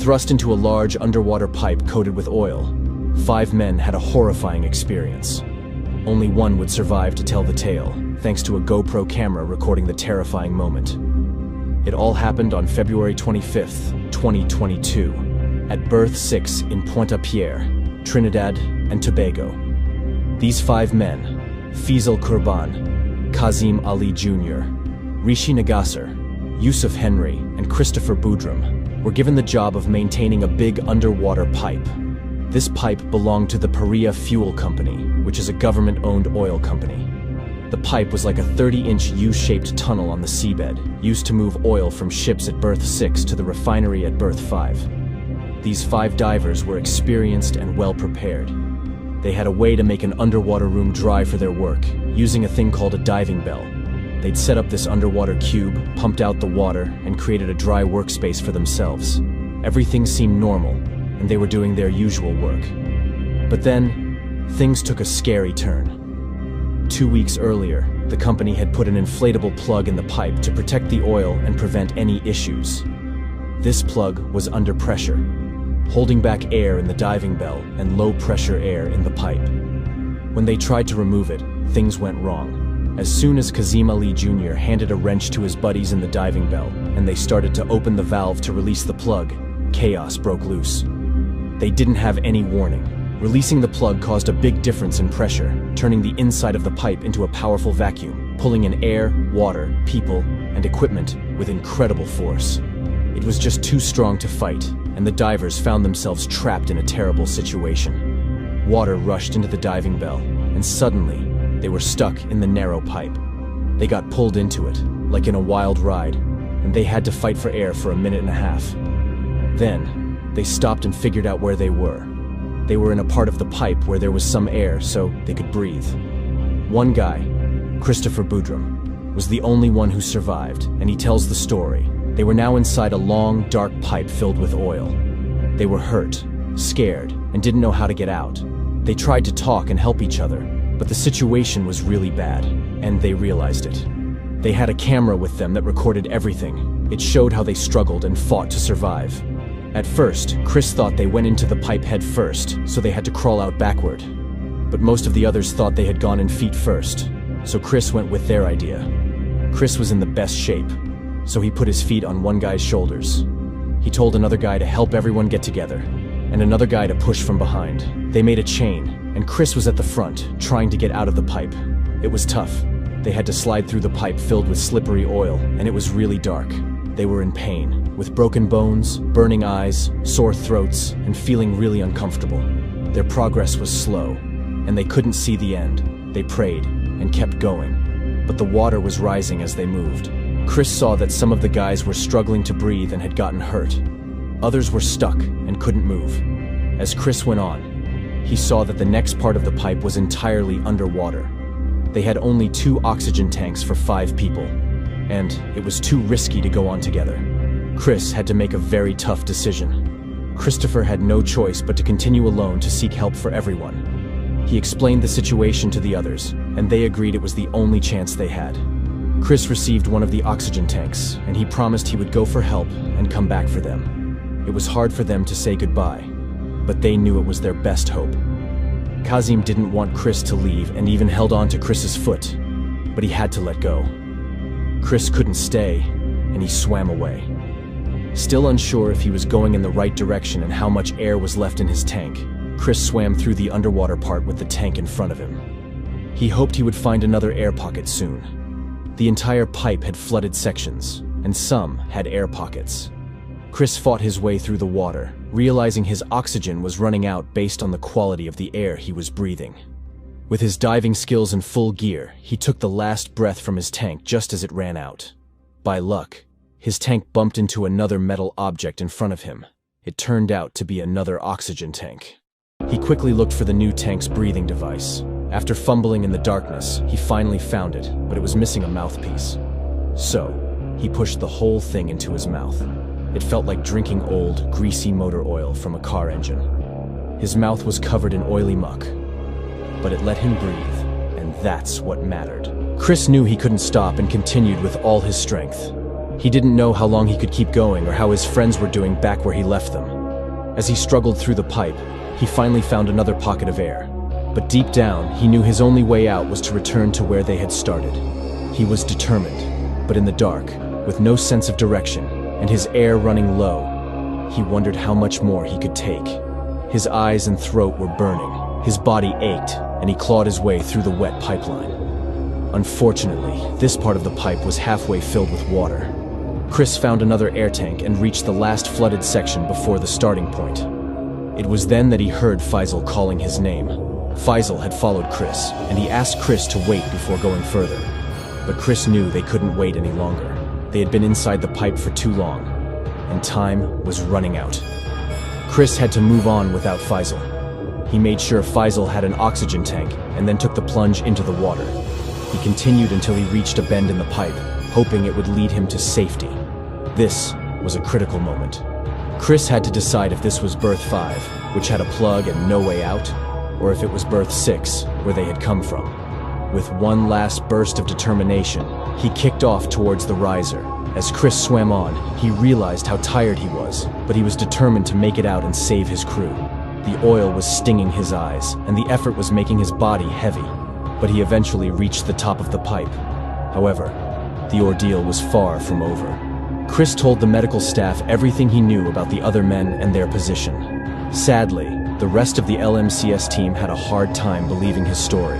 Thrust into a large underwater pipe coated with oil, 5 men had a horrifying experience. Only one would survive to tell the tale, thanks to a GoPro camera recording the terrifying moment. It all happened on February 25th, 2022, at Berth 6 in Pointe-à-Pierre, Trinidad and Tobago. These 5 men, Faisal Kurban, Kazim Ali Jr., Rishi Nagasar, Yusuf Henry, and Christopher Boudram, were given the job of maintaining a big underwater pipe. This pipe belonged to the Paria Fuel Company, which is a government-owned oil company. The pipe was like a 30-inch U-shaped tunnel on the seabed, used to move oil from ships at Berth 6 to the refinery at Berth 5. These 5 divers were experienced and well-prepared. They had a way to make an underwater room dry for their work, using a thing called a diving bell. They'd set up this underwater cube, pumped out the water, and created a dry workspace for themselves. Everything seemed normal, and they were doing their usual work. But then, things took a scary turn. 2 weeks earlier, the company had put an inflatable plug in the pipe to protect the oil and prevent any issues. This plug was under pressure, holding back air in the diving bell and low-pressure air in the pipe. When they tried to remove it, things went wrong. As soon as Kazim Ali Jr. handed a wrench to his buddies in the diving bell, and they started to open the valve to release the plug, chaos broke loose. They didn't have any warning. Releasing the plug caused a big difference in pressure, turning the inside of the pipe into a powerful vacuum, pulling in air, water, people, and equipment with incredible force. It was just too strong to fight, and the divers found themselves trapped in a terrible situation. Water rushed into the diving bell, and suddenly, they were stuck in the narrow pipe. They got pulled into it, like in a wild ride, and they had to fight for air for a minute and a half. Then, they stopped and figured out where they were. They were in a part of the pipe where there was some air so they could breathe. One guy, Christopher Boudram, was the only one who survived, and he tells the story. They were now inside a long, dark pipe filled with oil. They were hurt, scared, and didn't know how to get out. They tried to talk and help each other, but the situation was really bad, and they realized it. They had a camera with them that recorded everything. It showed how they struggled and fought to survive. At first, Chris thought they went into the pipe head first, so they had to crawl out backward. But most of the others thought they had gone in feet first, so Chris went with their idea. Chris was in the best shape, so he put his feet on one guy's shoulders. He told another guy to help everyone get together, and another guy to push from behind. They made a chain, and Chris was at the front, trying to get out of the pipe. It was tough. They had to slide through the pipe filled with slippery oil, and it was really dark. They were in pain, with broken bones, burning eyes, sore throats, and feeling really uncomfortable. Their progress was slow, and they couldn't see the end. They prayed, and kept going. But the water was rising as they moved. Chris saw that some of the guys were struggling to breathe and had gotten hurt. Others were stuck and couldn't move. As Chris went on, he saw that the next part of the pipe was entirely underwater. They had only 2 oxygen tanks for 5 people, and it was too risky to go on together. Chris had to make a very tough decision. Christopher had no choice but to continue alone to seek help for everyone. He explained the situation to the others, and they agreed it was the only chance they had. Chris received one of the oxygen tanks, and he promised he would go for help and come back for them. It was hard for them to say goodbye, but they knew it was their best hope. Kazim didn't want Chris to leave and even held on to Chris's foot, but he had to let go. Chris couldn't stay, and he swam away. Still unsure if he was going in the right direction and how much air was left in his tank, Chris swam through the underwater part with the tank in front of him. He hoped he would find another air pocket soon. The entire pipe had flooded sections, and some had air pockets. Chris fought his way through the water, realizing his oxygen was running out based on the quality of the air he was breathing. With his diving skills in full gear, he took the last breath from his tank just as it ran out. By luck, his tank bumped into another metal object in front of him. It turned out to be another oxygen tank. He quickly looked for the new tank's breathing device. After fumbling in the darkness, he finally found it, but it was missing a mouthpiece. So, he pushed the whole thing into his mouth. It felt like drinking old, greasy motor oil from a car engine. His mouth was covered in oily muck, but it let him breathe, and that's what mattered. Chris knew he couldn't stop and continued with all his strength. He didn't know how long he could keep going or how his friends were doing back where he left them. As he struggled through the pipe, he finally found another pocket of air. But deep down, he knew his only way out was to return to where they had started. He was determined, but in the dark, with no sense of direction, and his air running low, he wondered how much more he could take. His eyes and throat were burning, his body ached, and he clawed his way through the wet pipeline. Unfortunately, this part of the pipe was halfway filled with water. Chris found another air tank and reached the last flooded section before the starting point. It was then that he heard Faisal calling his name. Faisal had followed Chris, and he asked Chris to wait before going further. But Chris knew they couldn't wait any longer. They had been inside the pipe for too long, and time was running out. Chris had to move on without Faisal. He made sure Faisal had an oxygen tank and then took the plunge into the water. He continued until he reached a bend in the pipe, hoping it would lead him to safety. This was a critical moment. Chris had to decide if this was berth 5, which had a plug and no way out, or if it was berth 6, where they had come from. With one last burst of determination, he kicked off towards the riser. As Chris swam on, he realized how tired he was, but he was determined to make it out and save his crew. The oil was stinging his eyes, and the effort was making his body heavy, but he eventually reached the top of the pipe. However, the ordeal was far from over. Chris told the medical staff everything he knew about the other men and their position. Sadly, the rest of the LMCS team had a hard time believing his story.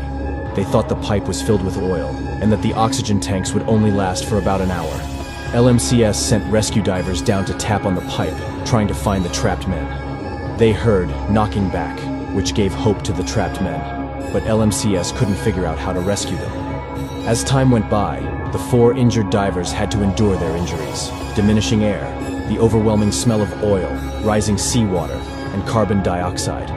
They thought the pipe was filled with oil, and that the oxygen tanks would only last for about an hour. LMCS sent rescue divers down to tap on the pipe, trying to find the trapped men. They heard knocking back, which gave hope to the trapped men, but LMCS couldn't figure out how to rescue them. As time went by, the 4 injured divers had to endure their injuries: diminishing air, the overwhelming smell of oil, rising seawater, and carbon dioxide.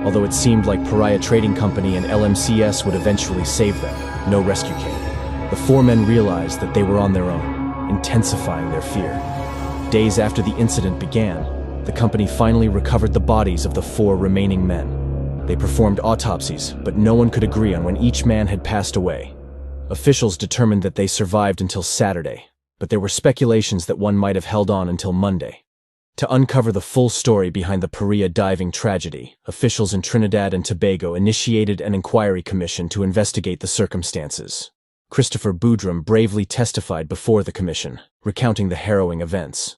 Although it seemed like Paria Trading Company and LMCS would eventually save them, no rescue came. The 4 men realized that they were on their own, intensifying their fear. Days after the incident began, the company finally recovered the bodies of the 4 remaining men. They performed autopsies, but no one could agree on when each man had passed away. Officials determined that they survived until Saturday, but there were speculations that one might have held on until Monday. To uncover the full story behind the Paria diving tragedy, officials in Trinidad and Tobago initiated an inquiry commission to investigate the circumstances. Christopher Boudrum bravely testified before the commission, recounting the harrowing events.